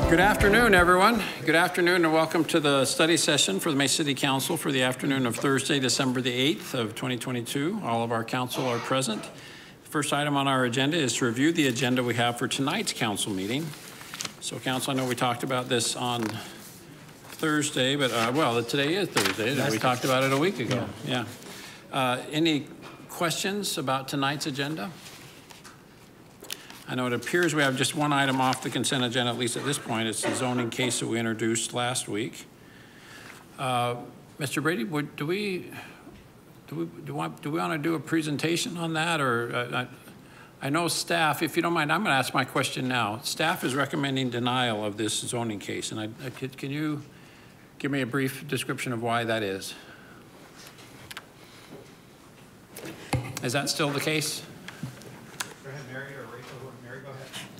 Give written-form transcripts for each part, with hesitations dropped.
Good afternoon, everyone. Good afternoon, and welcome to the study session for the Mesa City Council for the afternoon of Thursday, December the 8th of 2022. All of our council are present. The first item on our agenda is to review the agenda we have for tonight's council meeting. So, council, I know we talked about this on Thursday, but well, today is Thursday. We talked about it a week ago. Yeah. Any questions about tonight's agenda? I know it appears we have just one item off the consent agenda, at least at this point. It's the zoning case that we introduced last week. Mr. Brady, do we want to do a presentation on that, or I know staff, if you don't mind, I'm going to ask my question now. Staff is recommending denial of this zoning case, and can you give me a brief description of why that is? Is that still the case? Go ahead, Mary, or Rachel. Mary, go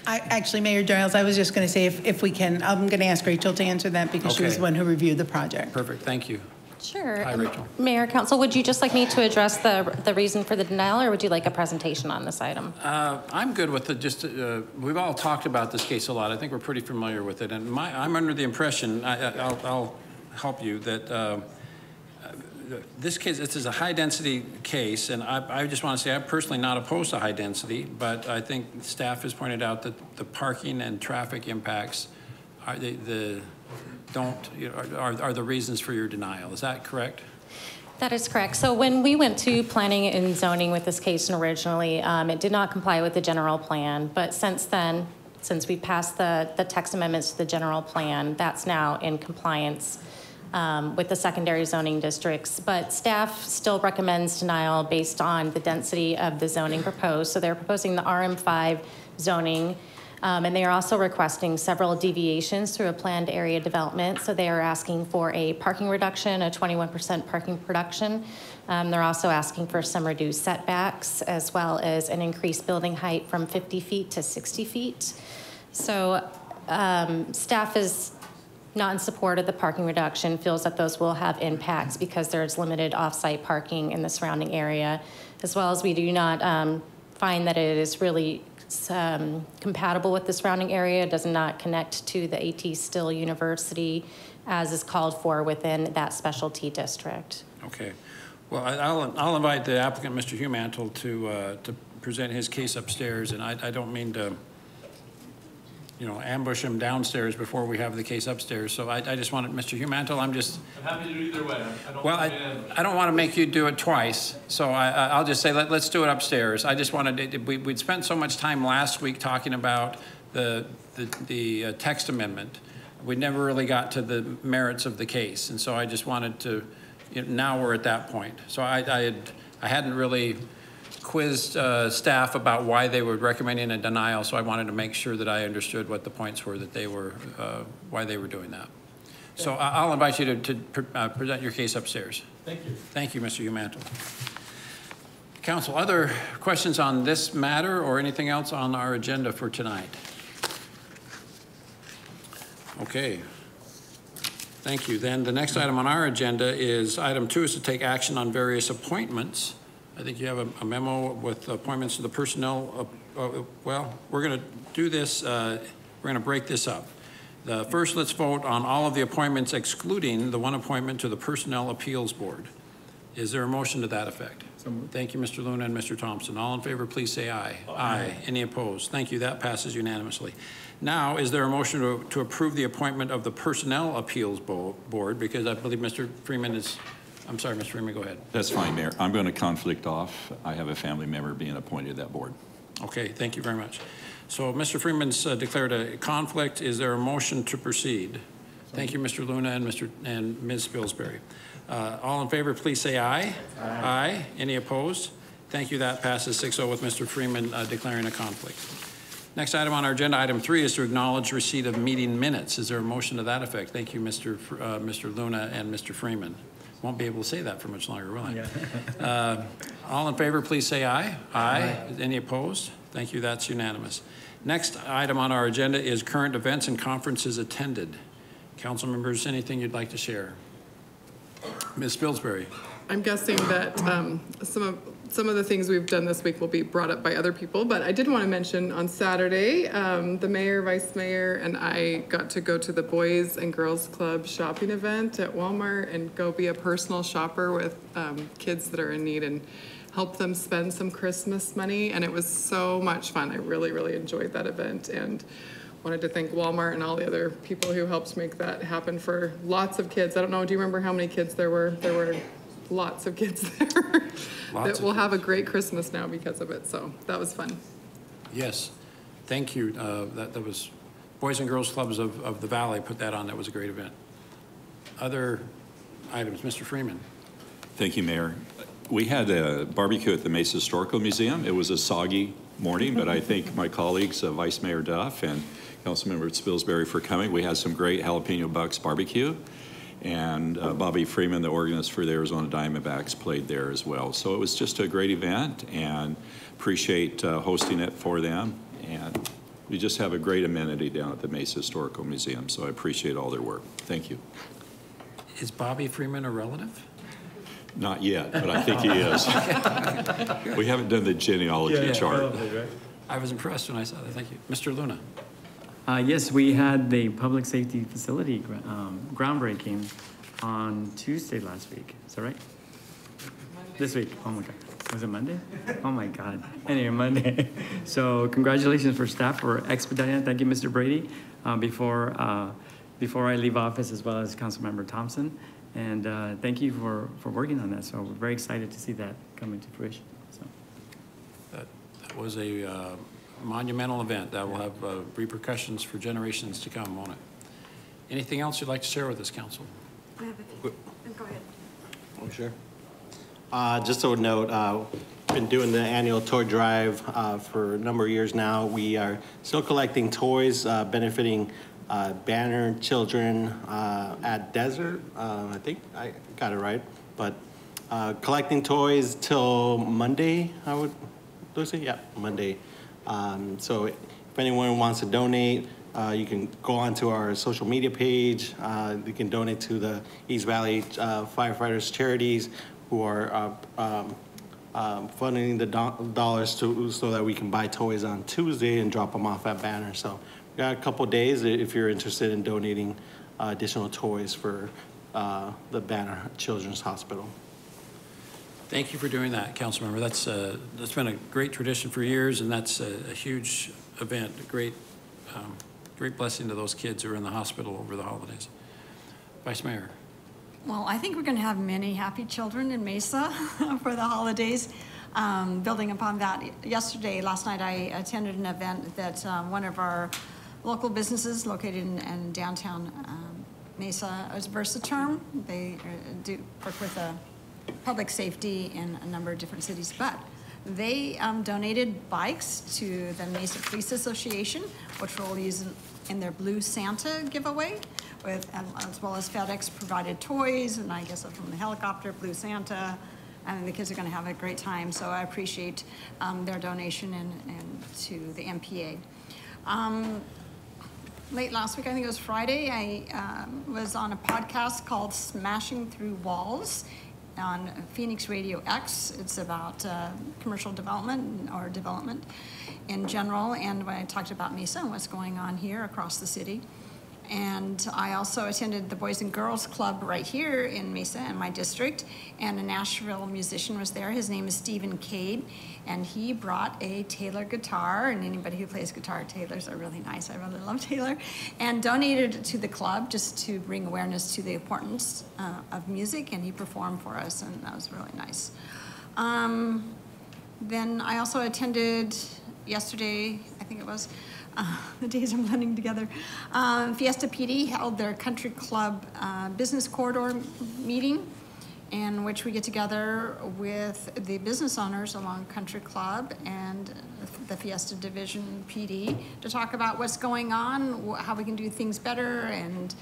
ahead. Actually, Mayor Giles, I was just going to say if we can, I'm going to ask Rachel to answer that because she was the one who reviewed the project. Perfect, thank you. Sure. Hi, Rachel. Mayor, Council, would you just like me to address the reason for the denial, or would you like a presentation on this item? I'm good with it. We've all talked about this case a lot. I think we're pretty familiar with it. And I'm under the impression, I'll help you, that this is a high density case, and I just want to say I'm personally not opposed to high density, but I think staff has pointed out that the parking and traffic impacts are the reasons for your denial. Is that correct? That is correct. So when we went to planning and zoning with this case originally, it did not comply with the general plan, but since then, since we passed the text amendments to the general plan, that's now in compliance with the secondary zoning districts, but staff still recommends denial based on the density of the zoning proposed. So they're proposing the RM5 zoning, and they are also requesting several deviations through a planned area development. So they are asking for a parking reduction, a 21% parking reduction. They're also asking for some reduced setbacks, as well as an increased building height from 50 feet to 60 feet. So staff is not in support of the parking reduction, feels that those will have impacts because there's limited off-site parking in the surrounding area, as well as we do not find that it is really compatible with the surrounding area. It does not connect to the A.T. Still University as is called for within that specialty district. Okay. Well, I'll invite the applicant, Mr. Humantle, to present his case upstairs, and I don't mean to ambush him downstairs before we have the case upstairs. So I just wanted, Mr. Humantle, I'm happy to do either way. I don't want to make you do it twice. So I'll just say, let's do it upstairs. I just wanted, we'd spent so much time last week talking about the text amendment. We never really got to the merits of the case. And so I just wanted to, now we're at that point. So I hadn't really quizzed staff about why they were recommending a denial, so I wanted to make sure that I understood what the points were that they were, why they were doing that. So I'll invite you to present your case upstairs. Thank you. Thank you, Mr. Humantle. Council, other questions on this matter or anything else on our agenda for tonight? Okay. Thank you. Then the next item on our agenda is item 2 is to take action on various appointments. I think you have a memo with appointments to the personnel. Well, we're going to do this. We're going to break this up. First, let's vote on all of the appointments excluding the one appointment to the Personnel Appeals Board. Is there a motion to that effect? Thank you, Mr. Luna and Mr. Thompson. All in favor, please say aye. Aye. Any opposed? Thank you. That passes unanimously. Now, is there a motion to approve the appointment of the Personnel Appeals Board? Because I believe Mr. Freeman is... I'm sorry, Mr. Freeman, go ahead. That's fine, Mayor. I'm going to conflict off. I have a family member being appointed to that board. Okay, thank you very much. So Mr. Freeman's declared a conflict. Is there a motion to proceed? Thank you, Mr. Luna and Ms. Spilsbury. All in favor, please say aye. Aye. Aye. Any opposed? Thank you. That passes 6-0 with Mr. Freeman declaring a conflict. Next item on our agenda, item 3, is to acknowledge receipt of meeting minutes. Is there a motion to that effect? Thank you, Mr. Luna and Mr. Freeman. Won't be able to say that for much longer, will I? Yeah. All in favor, please say aye. Aye. Any opposed? Thank you. That's unanimous. Next item on our agenda is current events and conferences attended. Council members, anything you'd like to share? Ms. Spilsbury. I'm guessing that some some of the things we've done this week will be brought up by other people, but I did want to mention on Saturday, the mayor, vice mayor, and I got to go to the Boys and Girls Club shopping event at Walmart and go be a personal shopper with kids that are in need and help them spend some Christmas money. And it was so much fun. I really, really enjoyed that event and wanted to thank Walmart and all the other people who helped make that happen for lots of kids. I don't know, do you remember how many kids there were? There were lots of kids there that will have a great Christmas now because of it. So that was fun. Yes, thank you. That was Boys and Girls Clubs of the Valley put that on. That was a great event. Other items, Mr. Freeman. Thank you, Mayor. We had a barbecue at the Mesa Historical Museum. It was a soggy morning, but I thank my colleagues, Vice Mayor Duff and Councilmember Spilsbury for coming. We had some great jalapeno bucks barbecue. And Bobby Freeman, the organist for the Arizona Diamondbacks, played there as well. So it was just a great event, and appreciate hosting it for them. And we just have a great amenity down at the Mesa Historical Museum, so I appreciate all their work. Thank you. Is Bobby Freeman a relative? Not yet, but I think he is. We haven't done the genealogy chart. I was impressed when I saw that. Thank you. Mr. Luna. Yes, we had the public safety facility groundbreaking on Tuesday last week. Is that right? Monday. This week. Oh my God. Was it Monday? Oh my God. Anyway, Monday. So congratulations for staff for expediting it. Thank you, Mr. Brady, before I leave office, as well as Councilmember Thompson. And thank you for working on that. So we're very excited to see that come into fruition. So. That was a monumental event that will have repercussions for generations to come, won't it? Anything else you'd like to share with us, Council? I have a few. Go ahead. Oh, sure. Just a note, been doing the annual toy drive for a number of years now. We are still collecting toys benefiting Banner Children at Desert. I think I got it right, but collecting toys till Monday, Lucy? Yeah, Monday. So if anyone wants to donate, you can go onto our social media page. You can donate to the East Valley Firefighters Charities, who are funding the dollars so that we can buy toys on Tuesday and drop them off at Banner. So we got a couple days if you're interested in donating additional toys for the Banner Children's Hospital. Thank you for doing that, Councilmember. That's been a great tradition for years, and that's a huge event, a great blessing to those kids who are in the hospital over the holidays. Vice Mayor. Well, I think we're going to have many happy children in Mesa for the holidays. Building upon that, last night, I attended an event that one of our local businesses located in downtown Mesa is Versaterm. They do work with public safety in a number of different cities, but they donated bikes to the Mesa Police Association, which will use in their Blue Santa giveaway, as well as FedEx provided toys, and I guess from the helicopter, Blue Santa, and the kids are going to have a great time. So I appreciate their donation and to the MPA. Late last week, I think it was Friday, I was on a podcast called Smashing Through Walls on Phoenix Radio X. It's about commercial development or development in general, and when I talked about Mesa and what's going on here across the city. And I also attended the Boys and Girls Club right here in Mesa in my district, and a Nashville musician was there. His name is Stephen Cade, and he brought a Taylor guitar, and anybody who plays guitar, Taylors are really nice. I really love Taylor, and donated it to the club just to bring awareness to the importance of music, and he performed for us, and that was really nice. Then I also attended yesterday, I think it was, the days are blending together. Fiesta PD held their country club business corridor meeting, in which we get together with the business owners along Country Club and the Fiesta Division PD to talk about what's going on, how we can do things better, and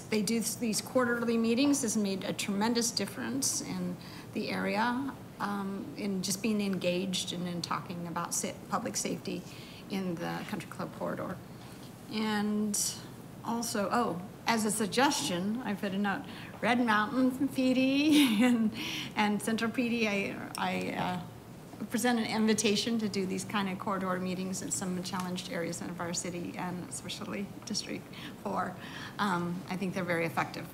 they do these quarterly meetings. This has made a tremendous difference in the area, in just being engaged and in talking about public safety in the Country Club corridor. And also, as a suggestion, I put a note, Red Mountain PD and Central PD, I present an invitation to do these kind of corridor meetings in some challenged areas of our city and especially District 4. I think they're very effective.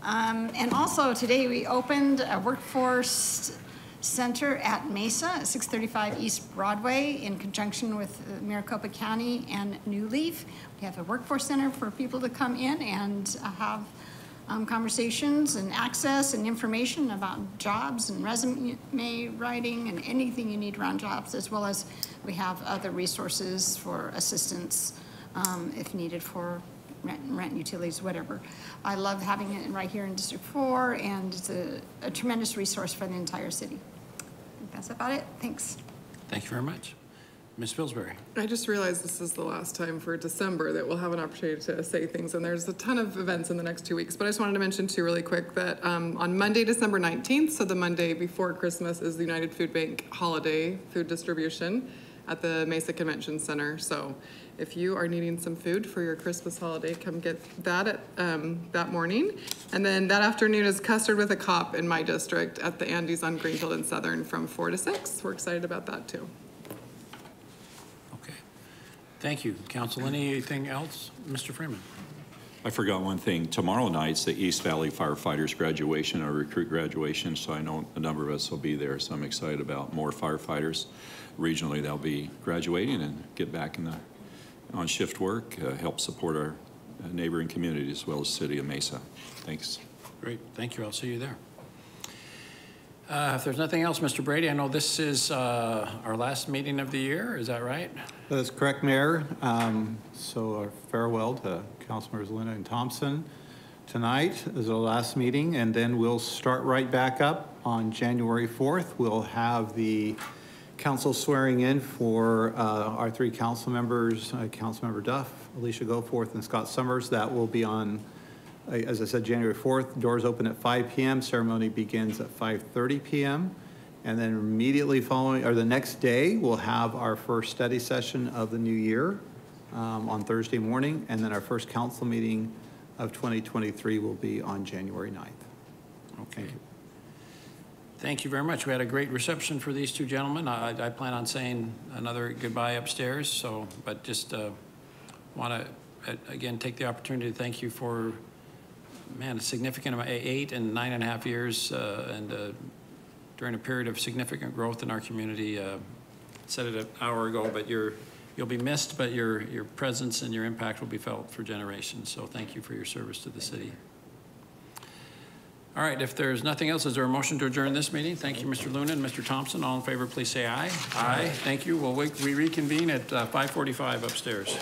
And also today we opened a workforce center at Mesa at 635 East Broadway in conjunction with Maricopa County and New Leaf. We have a workforce center for people to come in and have conversations and access and information about jobs and resume writing and anything you need around jobs, as well as we have other resources for assistance if needed for rent, utilities, whatever. I love having it right here in District 4, and it's a tremendous resource for the entire city. I think that's about it. Thanks. Thank you very much. Ms. Pillsbury. I just realized this is the last time for December that we'll have an opportunity to say things, and there's a ton of events in the next 2 weeks. But I just wanted to mention too really quick that on Monday, December 19th, so the Monday before Christmas, is the United Food Bank holiday food distribution at the Mesa Convention Center. So if you are needing some food for your Christmas holiday, come get that at that morning. And then that afternoon is Custard with a Cop in my district at the Andes on Greenfield and Southern from 4 to 6. We're excited about that too. Okay. Thank you. Council, anything else? Mr. Freeman. I forgot one thing. Tomorrow night's the East Valley Firefighters graduation, our recruit graduation, so I know a number of us will be there, so I'm excited about more firefighters. Regionally, they'll be graduating and get back on shift work, help support our neighboring communities as well as the city of Mesa. Thanks. Great. Thank you. I'll see you there. If there's nothing else, Mr. Brady, I know this is our last meeting of the year. Is that right? That is correct, Mayor. So our farewell to Councilmembers Luna and Thompson tonight is our last meeting, and then we'll start right back up on January 4th. We'll have the council swearing in for our 3 council members, Councilmember Duff, Alicia Goforth, and Scott Summers. That will be on, as I said, January 4th. Doors open at 5 p.m. Ceremony begins at 5:30 p.m. And then immediately following, or the next day, we'll have our first study session of the new year on Thursday morning. And then our first council meeting of 2023 will be on January 9th. Okay. Thank you very much. We had a great reception for these 2 gentlemen. I plan on saying another goodbye upstairs, so, but just want to, again, take the opportunity to thank you for, man, a significant amount, 8 and 9.5 years, and during a period of significant growth in our community. Said it an hour ago, but you'll be missed, but your presence and your impact will be felt for generations. So thank you for your service to the city. All right, if there's nothing else, is there a motion to adjourn this meeting? Thank you, Mr. Luna and Mr. Thompson. All in favor, please say aye. Aye. Thank you. We reconvene at 5:45 upstairs.